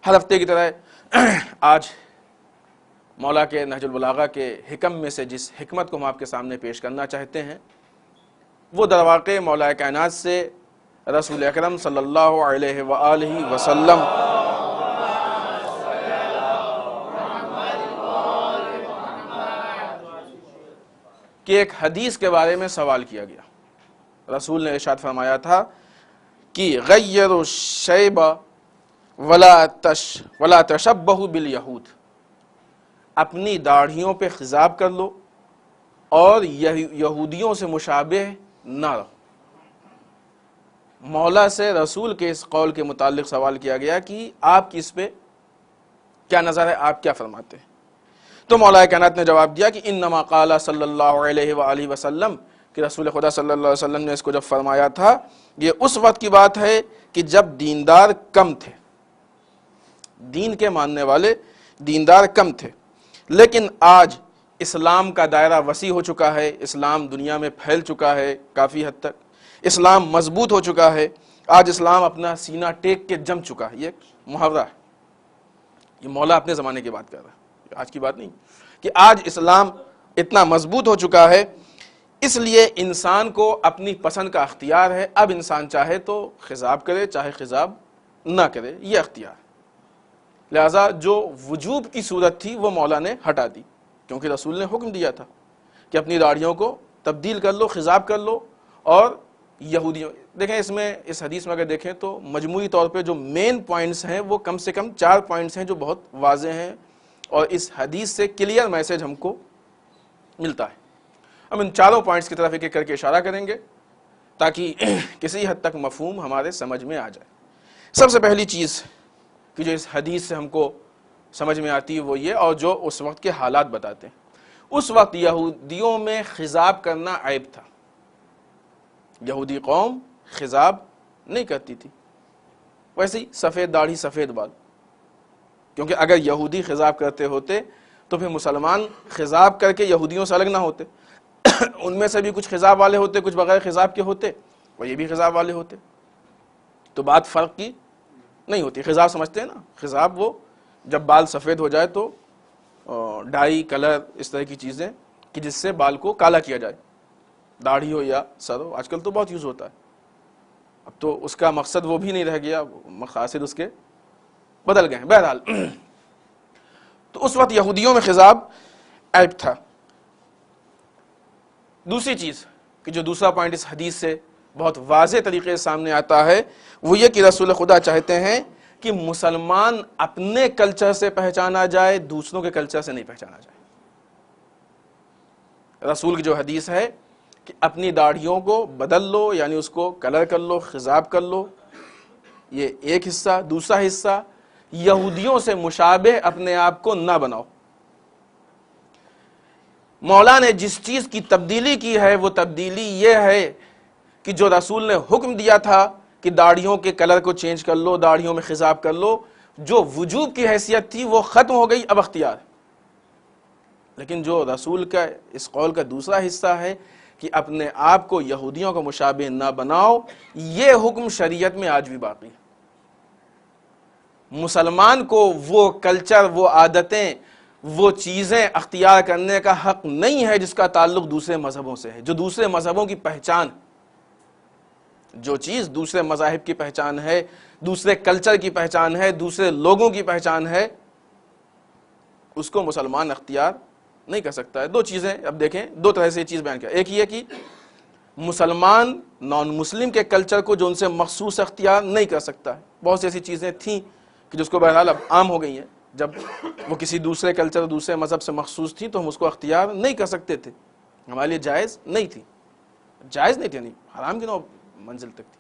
ہر ہفتے کی طرح آج مولا کے نہج البلاغہ کے حکم میں سے جس حکمت کو ہم آپ کے سامنے پیش کرنا چاہتے ہیں وہ در واقع مولا کائنات سے رسول اکرم صلی اللہ علیہ وآلہ وسلم کی ایک حدیث کے بارے میں سوال کیا گیا۔ رسول نے ارشاد فرمایا تھا کہ غیر الشیب ولا تشبہ بالیہود، اپنی داڑھیوں پہ خضاب کر لو اور یہودیوں سے مشابہ نہ رہو۔ مولا سے رسول کے اس قول کے متعلق سوال کیا گیا کہ آپ کی اس پہ کیا نظر ہے، آپ کیا فرماتے ہیں؟ تو مولا کائنات نے جواب دیا کہ انما قال صلی اللہ علیہ وآلہ وسلم، کہ رسول خدا صلی اللہ علیہ وسلم نے اس کو جب فرمایا تھا یہ اس وقت کی بات ہے کہ جب دیندار کم تھے، دین کے ماننے والے دیندار کم تھے، لیکن آج اسلام کا دائرہ وسیع ہو چکا ہے، اسلام دنیا میں پھیل چکا ہے کافی حد تک، اسلام مضبوط ہو چکا ہے، آج اسلام اپنا سینہ ٹیک کے جم چکا ہے۔ یہ ایک محاورہ ہے، یہ مولا اپنے زمانے کی بات کر رہا ہے، آج کی بات نہیں، کہ آج اسلام اتنا مضبوط ہو چکا ہے، اس لیے انسان کو اپنی پسند کا اختیار ہے۔ اب انسان چاہے تو خضاب کرے، چاہے خضاب نہ کرے، یہ اختیار ہے۔ لہذا جو وجوب کی صورت تھی وہ مولا نے ہٹا دی، کیونکہ رسول نے حکم دیا تھا کہ اپنی داڑھیوں کو تبدیل کر لو، خضاب کر لو، اور یہودیوں دیکھیں اس حدیث میں اگر دیکھیں تو مجموعی طور پہ جو مین پوائنٹس ہیں وہ کم سے کم 4 پوائنٹس ہیں جو بہت واضح ہیں، اور اس حدیث سے کلیئر میسج ہم کو ملتا ہے۔ ہم ان 4 پوائنٹس کی طرف ایک ایک کر کے اشارہ کریں گے تاکہ کسی حد تک مفہوم ہمارے سمجھ میں آ جائے۔ سب سے پہلی چیز کہ جو اس حدیث سے ہم کو سمجھ میں آتی ہے وہ یہ، اور جو اس وقت کے حالات بتاتے ہیں، اس وقت یہودیوں میں خضاب کرنا عیب تھا، یہودی قوم خضاب نہیں کرتی تھی، ویسے ہی سفید داڑھی سفید بال، کیونکہ اگر یہودی خضاب کرتے ہوتے تو پھر مسلمان خضاب کر کے یہودیوں سے الگ نہ ہوتے، ان میں سے بھی کچھ خضاب والے ہوتے، کچھ بغیر خضاب کے ہوتے، اور یہ بھی خضاب والے ہوتے، تو بات فرق کی نہیں ہوتی۔ خضاب سمجھتے ہیں نا، خضاب وہ جب بال سفید ہو جائے تو ڈائی کلر اس طرح کی چیزیں کہ جس سے بال کو کالا کیا جائے، داڑھی ہو یا سر ہو، آج کل تو بہت یوز ہوتا ہے، اب تو اس کا مقصد وہ بھی نہیں رہ گیا، مقاصد اس کے بدل گئے ہیں۔ بہرحال تو اس وقت یہودیوں میں خضاب عیب تھا۔ دوسری چیز کہ جو دوسرا پوائنٹ اس حدیث سے بہت واضح طریقے سے سامنے آتا ہے وہ یہ کہ رسول خدا چاہتے ہیں کہ مسلمان اپنے کلچر سے پہچانا جائے، دوسروں کے کلچر سے نہیں پہچانا جائے۔ رسول کی جو حدیث ہے کہ اپنی داڑھیوں کو بدل لو، یعنی اس کو کلر کر لو، خضاب کر لو، یہ ایک حصہ۔ دوسرا حصہ یہودیوں سے مشابہ اپنے آپ کو نہ بناؤ۔ مولا نے جس چیز کی تبدیلی کی ہے وہ تبدیلی یہ ہے کہ جو رسول نے حکم دیا تھا کہ داڑھیوں کے کلر کو چینج کر لو، داڑھیوں میں خضاب کر لو، جو وجوب کی حیثیت تھی وہ ختم ہو گئی، اب اختیار۔ لیکن جو رسول کا اس قول کا دوسرا حصہ ہے کہ اپنے آپ کو یہودیوں کا مشابہ نہ بناؤ، یہ حکم شریعت میں آج بھی باقی ہے۔ مسلمان کو وہ کلچر، وہ عادتیں، وہ چیزیں اختیار کرنے کا حق نہیں ہے جس کا تعلق دوسرے مذہبوں سے ہے، جو دوسرے مذہبوں کی پہچان، جو چیز دوسرے مذاہب کی پہچان ہے، دوسرے کلچر کی پہچان ہے، دوسرے لوگوں کی پہچان ہے، اس کو مسلمان اختیار نہیں کر سکتا ہے۔ 2 چیزیں اب دیکھیں، 2 طرح سے یہ چیز بیان کیا۔ ایک یہ کہ مسلمان نان مسلم کے کلچر کو جو ان سے مخصوص اختیار نہیں کر سکتا ہے۔ بہت سی ایسی چیزیں تھیں کہ جس کو بہرحال اب عام ہو گئی ہیں، جب وہ کسی دوسرے کلچر، دوسرے مذہب سے مخصوص تھی تو ہم اس کو اختیار نہیں کر سکتے تھے، ہمارے لیے جائز نہیں تھی، جائز نہیں تھی، نہیں حرام کی نو منزل تک تھی۔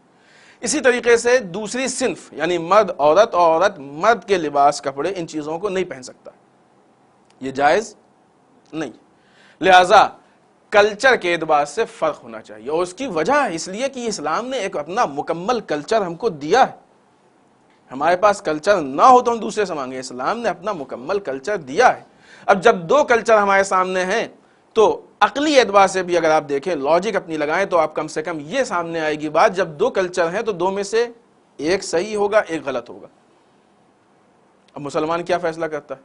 اسی طریقے سے دوسری صنف یعنی مرد عورت اور عورت مرد کے لباس کپڑے ان چیزوں کو نہیں پہن سکتا، یہ جائز نہیں۔ لہذا کلچر کے اعتبار سے فرق ہونا چاہیے، اور اس کی وجہ ہے اس لیے کہ اسلام نے ایک اپنا مکمل کلچر ہم کو دیا ہے۔ ہمارے پاس کلچر نہ ہو تو ہم دوسرے سے مانگیں، اسلام نے اپنا مکمل کلچر دیا ہے۔ اب جب 2 کلچر ہمارے سامنے ہیں تو عقلی اعتبار سے بھی اگر آپ دیکھیں، لاجک اپنی لگائیں تو آپ کم سے کم یہ سامنے آئے گی بات، جب 2 کلچر ہیں تو 2 میں سے ایک صحیح ہوگا، ایک غلط ہوگا۔ اب مسلمان کیا فیصلہ کرتا ہے؟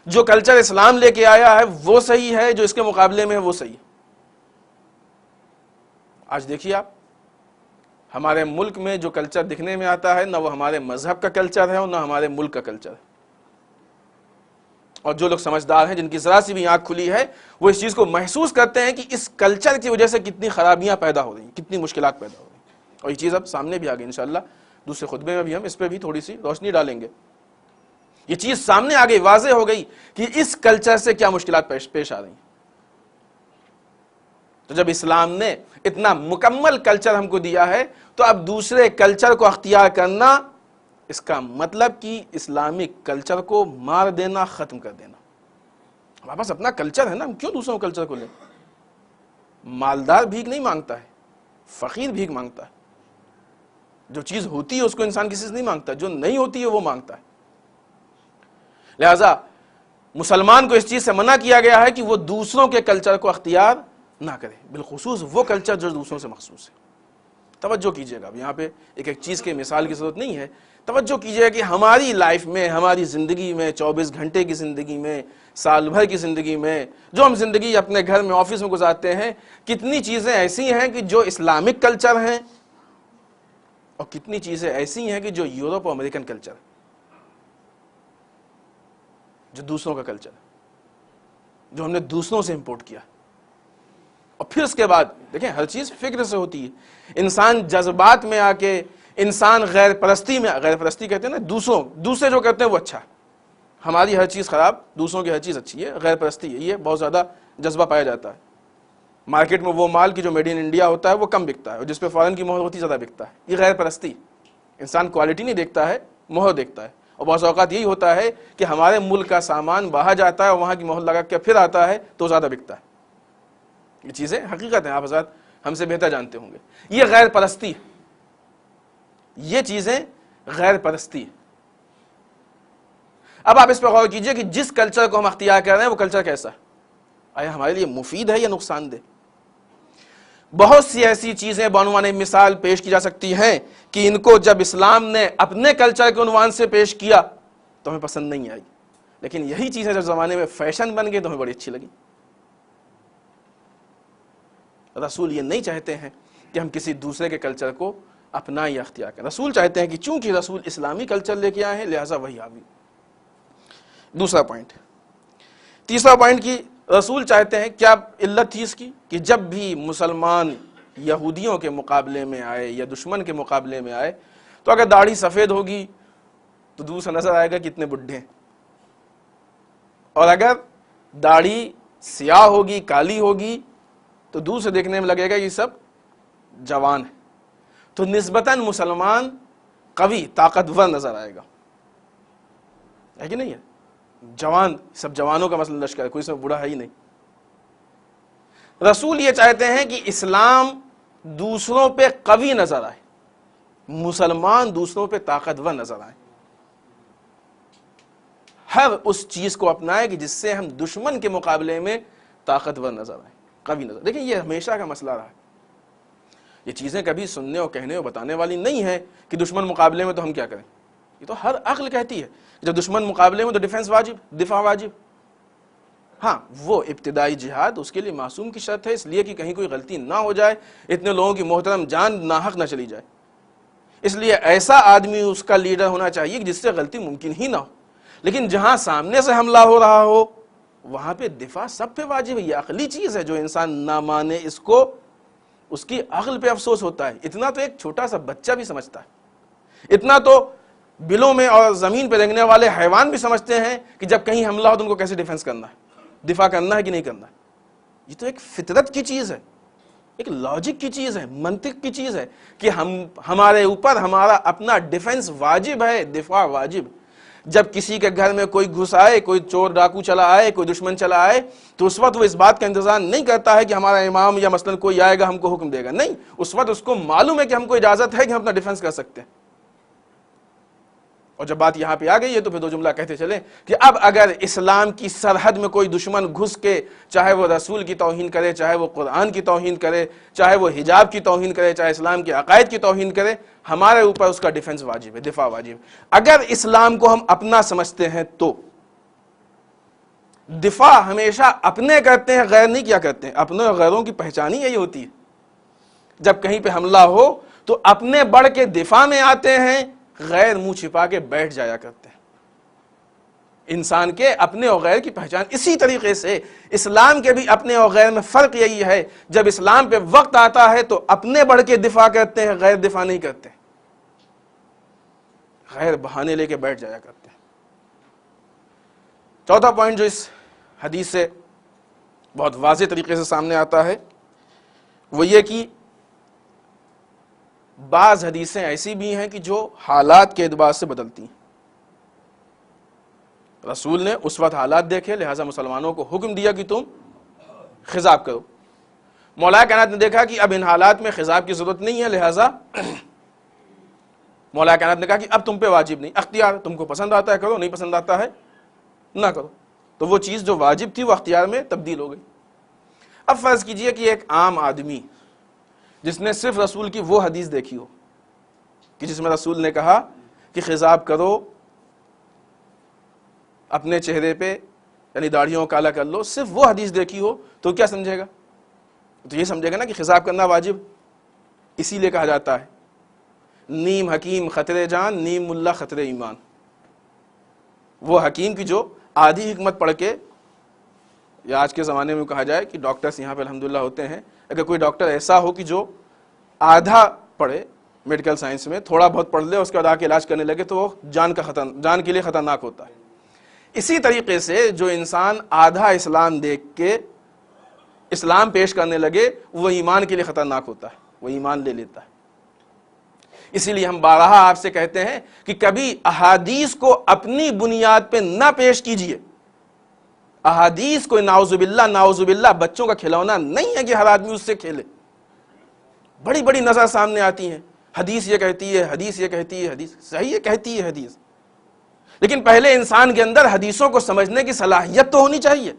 جو کلچر اسلام لے کے آیا ہے وہ صحیح ہے، جو اس کے مقابلے میں ہے وہ صحیح ہے۔ آج دیکھیے آپ، ہمارے ملک میں جو کلچر دکھنے میں آتا ہے، نہ وہ ہمارے مذہب کا کلچر ہے اور نہ ہمارے ملک کا کلچر ہے۔ اور جو لوگ سمجھدار ہیں، جن کی ذرا سی بھی آنکھ کھلی ہے، وہ اس چیز کو محسوس کرتے ہیں کہ اس کلچر کی وجہ سے کتنی خرابیاں پیدا ہو رہی ہیں، کتنی مشکلات پیدا ہو رہی ہیں۔ اور یہ چیز اب سامنے بھی آ گئی، انشاءاللہ دوسرے خطبے میں بھی ہم اس پہ بھی تھوڑی سی روشنی ڈالیں گے۔ یہ چیز سامنے آ گئی، واضح ہو گئی کہ اس کلچر سے کیا مشکلات پیش آ رہی ہیں۔ تو جب اسلام نے اتنا مکمل کلچر ہم کو دیا ہے، تو اب دوسرے کلچر کو اختیار کرنا، اس کا مطلب کہ اسلامک کلچر کو مار دینا، ختم کر دینا۔ ہمارے پاس اپنا کلچر ہے نا، ہم کیوں دوسروں کلچر کو لیں؟ مالدار بھیک نہیں مانگتا ہے، فقیر بھیک مانگتا ہے۔ جو چیز ہوتی ہے اس کو انسان کسی سے نہیں مانگتا، جو نہیں ہوتی ہے وہ مانگتا ہے۔ لہذا مسلمان کو اس چیز سے منع کیا گیا ہے کہ وہ دوسروں کے کلچر کو اختیار نہ کرے، بالخصوص وہ کلچر جو دوسروں سے مخصوص ہے۔ توجہ کیجئے گا، اب یہاں پہ ایک چیز کے مثال کی ضرورت نہیں ہے، توجہ کیجئے کہ ہماری لائف میں، ہماری زندگی میں، 24 گھنٹے کی زندگی میں، سال بھر کی زندگی میں، جو ہم زندگی اپنے گھر میں، آفس میں گزارتے ہیں، کتنی چیزیں ایسی ہیں کہ جو اسلامک کلچر ہیں، اور کتنی چیزیں ایسی ہیں کہ جو یورپ اور امریکن کلچر، جو دوسروں کا کلچر ہے، جو ہم نے دوسروں سے امپورٹ کیا۔ اور پھر اس کے بعد دیکھیں، ہر چیز فکر سے ہوتی ہے۔ انسان جذبات میں آ کے، انسان غیر پرستی میں، غیر پرستی کہتے ہیں نا، دوسرے جو کرتے ہیں وہ اچھا، ہماری ہر چیز خراب، دوسروں کی ہر چیز اچھی ہے، غیر پرستی ہے۔ یہ بہت زیادہ جذبہ پایا جاتا ہے مارکیٹ میں۔ وہ مال کی جو میڈ ان انڈیا ہوتا ہے وہ کم بکتا ہے، اور جس پہ فارن کی مہر ہوتی ہے زیادہ بکتا ہے۔ یہ غیر پرستی، انسان کوالٹی نہیں دیکھتا ہے، مہر دیکھتا ہے۔ اور بعض اوقات یہی ہوتا ہے کہ ہمارے ملک کا سامان باہر جاتا ہے اور وہاں کی مہر لگا کے پھر آتا ہے تو زیادہ بکتا ہے۔ یہ چیزیں حقیقت ہیں، آپ حضرات ہم سے بہتر جانتے ہوں گے۔ یہ غیر پرستی، یہ چیزیں غیر پرستی۔ اب آپ اس پہ غور کیجئے کہ جس کلچر کو ہم اختیار کر رہے ہیں وہ کلچر کیسا ہے؟ آیا ہمارے لیے مفید ہے یا نقصان دہ؟ بہت سی ایسی چیزیں بعنوان مثال پیش کی جا سکتی ہیں کہ ان کو جب اسلام نے اپنے کلچر کے عنوان سے پیش کیا تو ہمیں پسند نہیں آئی، لیکن یہی چیزیں جب زمانے میں فیشن بن گئی تو ہمیں بڑی اچھی لگی۔ رسول یہ نہیں چاہتے ہیں کہ ہم کسی دوسرے کے کلچر کو اپنا یا اختیار کریں۔ رسول چاہتے ہیں کہ چونکہ رسول اسلامی کلچر لے کے آئے ہیں لہٰذا وہی آوی۔ دوسرا پوائنٹ، تیسرا پوائنٹ کی رسول چاہتے ہیں، کیا علت تھی اس کی، کہ جب بھی مسلمان یہودیوں کے مقابلے میں آئے یا دشمن کے مقابلے میں آئے تو اگر داڑھی سفید ہوگی تو دور سے نظر آئے گا کتنے بڈھے ہیں، اور اگر داڑھی سیاہ ہوگی، کالی ہوگی تو دور سے دیکھنے میں لگے گا یہ سب جوان ہیں۔ تو نسبتاً مسلمان قوی، طاقتور نظر آئے گا، ہے کہ نہیں ہے؟ جوان، سب جوانوں کا مثلا لشکر ہے، کوئی اس میں بوڑھا ہے ہی نہیں۔ رسول یہ چاہتے ہیں کہ اسلام دوسروں پہ قوی نظر آئے، مسلمان دوسروں پہ طاقتور نظر آئے، ہر اس چیز کو اپنائے کہ جس سے ہم دشمن کے مقابلے میں طاقتور نظر آئے، قوی نظر۔ دیکھیں یہ ہمیشہ کا مسئلہ رہا ہے، یہ چیزیں کبھی سننے اور کہنے اور بتانے والی نہیں ہے کہ دشمن مقابلے میں تو ہم کیا کریں۔ یہ تو ہر عقل کہتی ہے جب دشمن مقابلے میں تو ڈیفنس واجب، دفاع واجب۔ ہاں وہ ابتدائی جہاد اس کے لیے معصوم کی شرط ہے، اس لیے کہ کہیں کوئی غلطی نہ ہو جائے، اتنے لوگوں کی محترم جان ناحق نہ چلی جائے، اس لیے ایسا آدمی اس کا لیڈر ہونا چاہیے کہ جس سے غلطی ممکن ہی نہ ہو۔ لیکن جہاں سامنے سے حملہ ہو رہا ہو وہاں پہ دفاع سب پہ واجب ہے، یہ عقلی چیز ہے، جو انسان نہ مانے اس کو، اس کی عقل پہ افسوس ہوتا ہے۔ اتنا تو ایک چھوٹا سا بچہ بھی سمجھتا ہے، اتنا تو بلوں میں اور زمین پہ رہنے والے حیوان بھی سمجھتے ہیں کہ جب کہیں حملہ ہو تو ان کو کیسے ڈیفنس کرنا ہے، دفاع کرنا ہے کہ نہیں کرنا ہے۔ یہ تو ایک فطرت کی چیز ہے، ایک لاجک کی چیز ہے، منطق کی چیز ہے کہ ہمارے اوپر ہمارا اپنا ڈیفنس واجب ہے، دفاع واجب۔ جب کسی کے گھر میں کوئی گھس آئے، کوئی چور ڈاکو چلا آئے، کوئی دشمن چلا آئے تو اس وقت وہ اس بات کا انتظار نہیں کرتا ہے کہ ہمارا امام یا مثلا کوئی آئے گا ہم کو حکم دے گا، نہیں، اس وقت اس کو معلوم ہے کہ ہم کو اجازت ہے کہ ہم اپنا ڈیفنس کر سکتے ہیں۔ اور جب بات یہاں پہ آ گئی ہے تو پھر دو جملہ کہتے چلیں کہ اب اگر اسلام کی سرحد میں کوئی دشمن گھس کے چاہے وہ رسول کی توہین کرے، چاہے وہ قرآن کی توہین کرے، چاہے وہ حجاب کی توہین کرے، چاہے اسلام کے عقائد کی توہین کرے، ہمارے اوپر اس کا ڈیفنس واجب ہے، دفاع واجب ہے۔ اگر اسلام کو ہم اپنا سمجھتے ہیں تو دفاع ہمیشہ اپنے کرتے ہیں، غیر نہیں کیا کرتے ہیں۔ اپنے اور غیروں کی پہچان ہی یہی ہوتی ہے، جب کہیں پہ حملہ ہو تو اپنے بڑھ کے دفاع میں آتے ہیں، غیر منہ چھپا کے بیٹھ جایا کرتے ہیں۔ انسان کے اپنے اور غیر کی پہچان اسی طریقے سے اسلام کے بھی اپنے اور غیر میں فرق یہی ہے، جب اسلام پہ وقت آتا ہے تو اپنے بڑھ کے دفاع کرتے ہیں، غیر دفاع نہیں کرتے، غیر بہانے لے کے بیٹھ جایا کرتے ہیں۔ چوتھا پوائنٹ جو اس حدیث سے بہت واضح طریقے سے سامنے آتا ہے وہ یہ کہ بعض حدیثیں ایسی بھی ہیں کہ جو حالات کے اعتبار سے بدلتی ہیں۔ رسول نے اس وقت حالات دیکھے، لہٰذا مسلمانوں کو حکم دیا کہ تم خضاب کرو۔ مولا کائنات نے دیکھا کہ اب ان حالات میں خضاب کی ضرورت نہیں ہے، لہٰذا مولا کائنات نے کہا کہ اب تم پہ واجب نہیں، اختیار، تم کو پسند آتا ہے کرو، نہیں پسند آتا ہے نہ کرو۔ تو وہ چیز جو واجب تھی وہ اختیار میں تبدیل ہو گئی۔ اب فرض کیجئے کہ ایک عام آدمی جس نے صرف رسول کی وہ حدیث دیکھی ہو کہ جس میں رسول نے کہا کہ خضاب کرو، اپنے چہرے پہ یعنی داڑھیوں کالا کر لو، صرف وہ حدیث دیکھی ہو، تو کیا سمجھے گا؟ تو یہ سمجھے گا نا کہ خضاب کرنا واجب۔ اسی لیے کہا جاتا ہے نیم حکیم خطرے جان، نیم ملا خطرے ایمان۔ وہ حکیم کی جو آدھی حکمت پڑھ کے، یا آج کے زمانے میں کہا جائے کہ ڈاکٹرز یہاں پہ الحمدللہ ہوتے ہیں، اگر کوئی ڈاکٹر ایسا ہو کہ جو آدھا پڑھے میڈیکل سائنس میں، تھوڑا بہت پڑھ لے، اس کے بعد آ کے علاج کرنے لگے، تو وہ جان کے لیے خطرناک ہوتا ہے۔ اسی طریقے سے جو انسان آدھا اسلام دیکھ کے اسلام پیش کرنے لگے، وہ ایمان کے لیے خطرناک ہوتا ہے، وہ ایمان لے لیتا ہے۔ اسی لیے ہم بارہا آپ سے کہتے ہیں کہ کبھی احادیث کو اپنی بنیاد پہ نہ پیش کیجئے۔ احادیث کو نعوذ باللہ بچوں کا کھلونا نہیں ہے کہ ہر آدمی اس سے کھیلے۔ بڑی بڑی نظر سامنے آتی ہیں، حدیث یہ کہتی ہے، حدیث یہ کہتی ہے، حدیث صحیح ہے کہتی ہے حدیث، لیکن پہلے انسان کے اندر حدیثوں کو سمجھنے کی صلاحیت تو ہونی چاہیے۔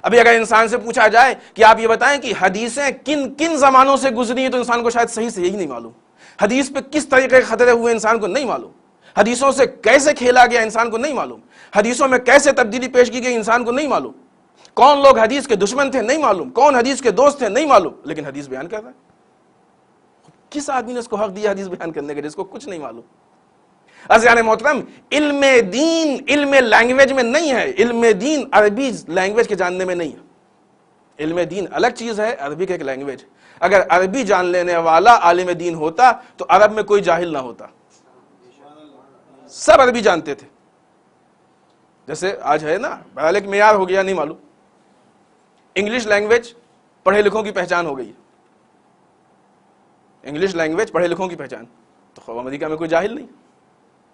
ابھی اگر انسان سے پوچھا جائے کہ آپ یہ بتائیں کہ حدیثیں کن کن زمانوں سے گزری ہیں، تو انسان کو شاید صحیح سے یہی نہیں معلوم۔ حدیث پہ کس طریقے کے خطرے ہوئے انسان کو نہیں معلوم، حدیثوں سے کیسے کھیلا گیا انسان کو نہیں معلوم، حدیثوں میں کیسے تبدیلی پیش کی گئی انسان کو نہیں معلوم، کون لوگ حدیث کے دشمن تھے نہیں معلوم، کون حدیث کے دوست تھے نہیں معلوم، لیکن حدیث بیان کر رہا ہے۔ کس آدمی نے اس کو حق دیا حدیث بیان کرنے کا جس کو کچھ نہیں معلوم؟ عزیزان محترم، علم دین علم لینگویج میں نہیں ہے، علم دین عربی لینگویج کے جاننے میں نہیں ہے۔ علم دین الگ چیز ہے، عربی کا ایک لینگویج۔ اگر عربی جان لینے والا عالم دین ہوتا تو عرب میں کوئی جاہل نہ ہوتا، سب عربی جانتے تھے۔ جیسے آج ہے نا، بہرحال ایک معیار ہو گیا، نہیں معلوم۔ انگلش لینگویج پڑھے لکھوں کی پہچان ہو گئی، انگلش لینگویج پڑھے لکھوں کی پہچان، تو امریکہ میں کوئی جاہل نہیں،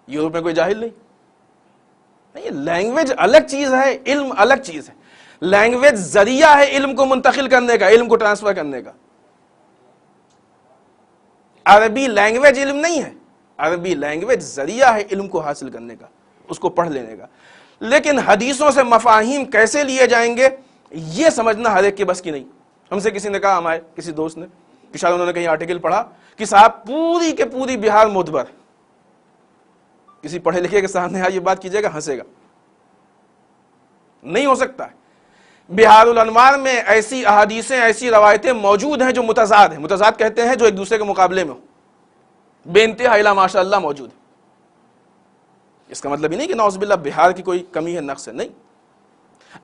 یورپ میں کوئی جاہل نہیں۔ لینگویج الگ چیز ہے، علم الگ چیز ہے۔ لینگویج ذریعہ ہے علم کو منتقل کرنے کا، علم کو ٹرانسفر کرنے کا۔ عربی لینگویج علم نہیں ہے، عربی لینگویج ذریعہ ہے علم کو حاصل کرنے کا، اس کو پڑھ لینے کا۔ لیکن حدیثوں سے مفاہیم کیسے لیے جائیں گے یہ سمجھنا ہر ایک کے بس کی نہیں۔ ہم سے کسی نے کہا، ہمارے کسی دوست نے کہ شاید انہوں نے کہیں آرٹیکل پڑھا کہ صاحب پوری کے پوری بہار معتبر۔ کسی پڑھے لکھے کے سامنے یہ بات کیجیے گا، ہنسے گا، نہیں ہو سکتا ہے۔ بہار الانوار میں ایسی احادیثیں، ایسی روایتیں موجود ہیں جو متضاد ہیں، متضاد کہتے ہیں جو ایک دوسرے کے مقابلے میں ہو، بے انتہا الا ماشاء اللہ موجود ہے۔ اس کا مطلب ہی نہیں کہ نعوذ باللہ بہار کی کوئی کمی ہے، نقص ہے، نہیں۔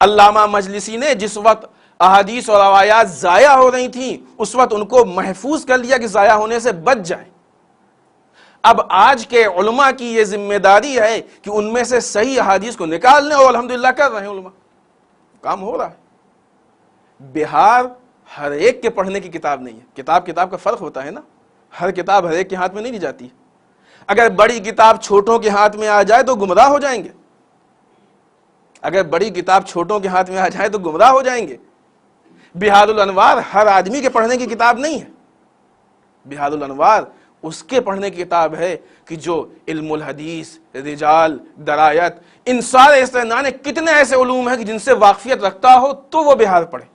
علامہ مجلسی نے جس وقت احادیث اور روایات ضائع ہو رہی تھیں، اس وقت ان کو محفوظ کر لیا کہ ضائع ہونے سے بچ جائیں۔ اب آج کے علماء کی یہ ذمہ داری ہے کہ ان میں سے صحیح احادیث کو نکال لیں، اور الحمدللہ کر رہے ہیں علماء، کام ہو رہا ہے۔ بہار ہر ایک کے پڑھنے کی کتاب نہیں ہے، کتاب کا فرق ہوتا ہے نا، ہر کتاب ہر ایک کے ہاتھ میں نہیں دی جاتی۔ اگر بڑی کتاب چھوٹوں کے ہاتھ میں آ جائے تو گمراہ ہو جائیں گے، اگر بڑی کتاب چھوٹوں کے ہاتھ میں آ جائے تو گمراہ ہو جائیں گے۔ بہار الانوار ہر آدمی کے پڑھنے کی کتاب نہیں ہے، بہار الانوار اس کے پڑھنے کی کتاب ہے کہ جو علم الحدیث، رجال، درایت، ان سارے استعمال کتنے ایسے علوم ہیں کہ جن سے واقفیت رکھتا ہو تو وہ بہار پڑھے.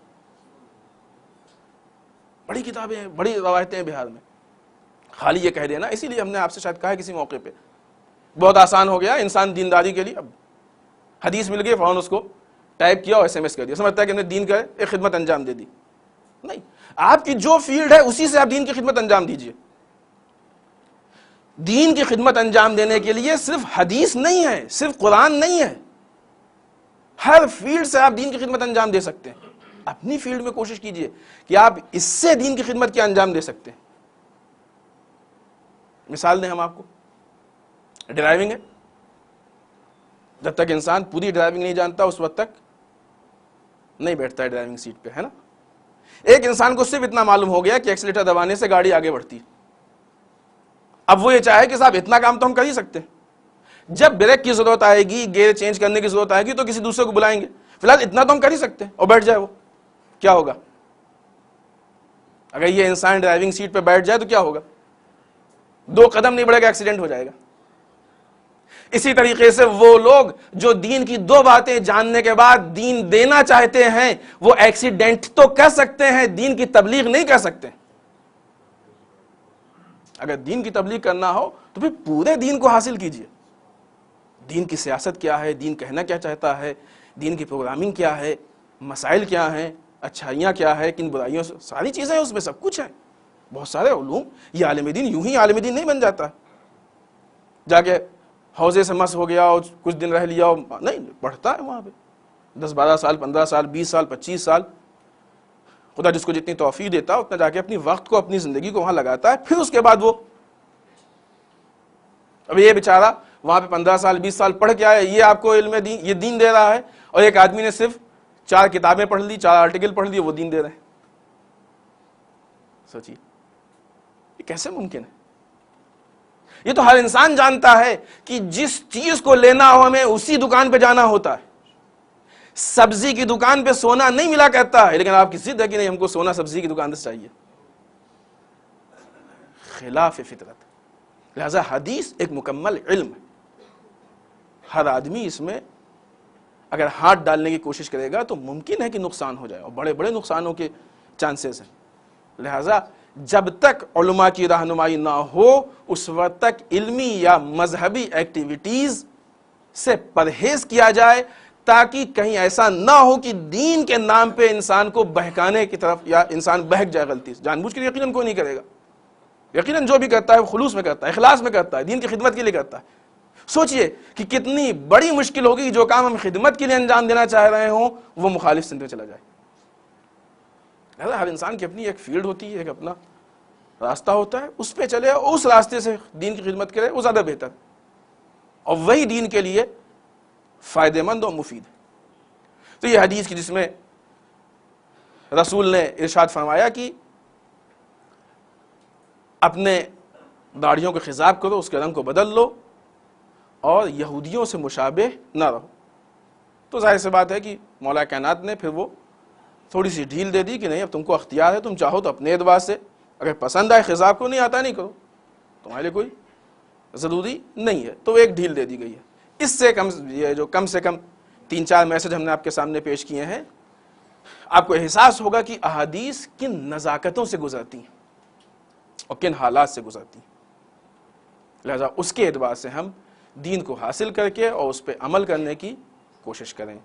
بڑی کتابیں ہیں، بڑی روایتیں ہیں بہار میں. خالی یہ کہہ دینا، اسی لیے ہم نے آپ سے شاید کہا ہے کسی موقع پہ، بہت آسان ہو گیا انسان دینداری کے لیے. اب حدیث مل گئی، فوراً اس کو ٹائپ کیا اور SMS کر دیا، سمجھتا ہے کہ ہم نے دین کا ایک خدمت انجام دے دی. نہیں، آپ کی جو فیلڈ ہے اسی سے آپ دین کی خدمت انجام دیجئے. دین کی خدمت انجام دینے کے لیے صرف حدیث نہیں ہے، صرف قرآن نہیں ہے، ہر فیلڈ سے آپ دین کی خدمت انجام دے سکتے ہیں. اپنی فیلڈ میں کوشش کیجئے کہ آپ اس سے دین کی خدمت کیا انجام دے سکتے ہیں. مثال دیں ہم آپ کو، ڈرائیونگ ہے. جب تک انسان پوری ڈرائیونگ نہیں جانتا اس وقت تک نہیں بیٹھتا ہے ڈرائیونگ سیٹ پہ، ہے نا. ایک انسان کو صرف اتنا معلوم ہو گیا کہ ایکسیلیٹر دبانے سے گاڑی آگے بڑھتی ہے. اب وہ یہ چاہے کہ صاحب اتنا کام تو ہم کر ہی سکتے ہیں، جب بریک کی ضرورت آئے گی، گیئر چینج کرنے کی ضرورت آئے گی تو کسی دوسرے کو بلائیں گے. فی الحال اتنا تو ہم کر ہی سکتے ہیں، اور بیٹھ جائے وہ، کیا ہوگا؟ اگر یہ انسان ڈرائیونگ سیٹ پہ بیٹھ جائے تو کیا ہوگا؟ 2 قدم نہیں بڑھے گا، ایکسیڈنٹ ہو جائے گا. اسی طریقے سے وہ لوگ جو دین کی 2 باتیں جاننے کے بعد دین دینا چاہتے ہیں وہ ایکسیڈنٹ تو کر سکتے ہیں، دین کی تبلیغ نہیں کر سکتے. اگر دین کی تبلیغ کرنا ہو تو پھر پورے دین کو حاصل کیجئے. دین کی سیاست کیا ہے، دین کہنا کیا چاہتا ہے، دین کی پروگرامنگ کیا ہے، مسائل کیا ہیں، اچھائیاں کیا ہے، کن برائیوں سے، ساری چیزیں ہیں اس میں، سب کچھ ہے. بہت سارے علوم. یہ عالم دین یوں ہی عالم دین نہیں بن جاتا جا کے حوضے سے مس ہو گیا اور کچھ دن رہ لیا اور نہیں، پڑھتا ہے وہاں پہ 10-12 سال، 15 سال، 20 سال، 25 سال. خدا جس کو جتنی توفیق دیتا ہے اتنا جا کے اپنی وقت کو، اپنی زندگی کو وہاں لگاتا ہے. پھر اس کے بعد وہ اب یہ بیچارہ وہاں پہ 15 سال 20 سال پڑھ کے آیا، یہ آپ کو علم دین، یہ دین دے رہا ہے، اور ایک آدمی نے صرف 4 کتابیں پڑھ لی، 4 آرٹیکل پڑھ لیے، وہ دین دے رہے ہیں. سوچیے یہ کیسے ممکن ہے؟ یہ تو ہر انسان جانتا ہے کہ جس چیز کو لینا ہو ہمیں اسی دکان پہ جانا ہوتا ہے. سبزی کی دکان پہ سونا نہیں ملا کرتا ہے، لیکن آپ کی ضد ہے کہ نہیں ہم کو سونا سبزی کی دکان سے چاہیے. خلاف فطرت. لہذا حدیث ایک مکمل علم ہے. ہر آدمی اس میں اگر ہاتھ ڈالنے کی کوشش کرے گا تو ممکن ہے کہ نقصان ہو جائے، اور بڑے بڑے نقصانوں کے چانسز ہیں. لہذا جب تک علماء کی رہنمائی نہ ہو اس وقت تک علمی یا مذہبی ایکٹیویٹیز سے پرہیز کیا جائے، تاکہ کہیں ایسا نہ ہو کہ دین کے نام پہ انسان کو بہکانے کی طرف، یا انسان بہک جائے غلطی سے. جان بوجھ کے یقیناً کوئی نہیں کرے گا، یقیناً جو بھی کرتا ہے وہ خلوص میں کرتا ہے، اخلاص میں کرتا ہے، دین کی خدمت کے لیے کرتا ہے. سوچئے کہ کتنی بڑی مشکل ہوگی جو کام ہم خدمت کے لیے انجام دینا چاہ رہے ہوں وہ مخالف سمت میں چلا جائے. ہر انسان کی اپنی ایک فیلڈ ہوتی ہے، ایک اپنا راستہ ہوتا ہے، اس پہ چلے اور اس راستے سے دین کی خدمت کرے، وہ زیادہ بہتر، اور وہی دین کے لیے فائدہ مند اور مفید ہے. تو یہ حدیث کی جس میں رسول نے ارشاد فرمایا کہ اپنے داڑھیوں کو خضاب کرو، اس کے رنگ کو بدل لو، اور یہودیوں سے مشابہ نہ رہو. تو ظاہر سی بات ہے کہ مولا کائنات نے پھر وہ تھوڑی سی ڈھیل دے دی کہ نہیں اب تم کو اختیار ہے، تم چاہو تو اپنے اعتبار سے، اگر پسند آئے خضاب کو، نہیں آتا نہیں کرو، تمہارے لیے کوئی ضروری نہیں ہے. تو ایک ڈھیل دے دی گئی ہے. اس سے کم، یہ جو کم سے کم 3-4 میسج ہم نے آپ کے سامنے پیش کیے ہیں، آپ کو احساس ہوگا کہ احادیث کن نزاکتوں سے گزرتی ہیں اور کن حالات سے گزرتی ہیں. لہذا اس کے اعتبار سے ہم دین کو حاصل کر کے اور اس پہ عمل کرنے کی کوشش کریں.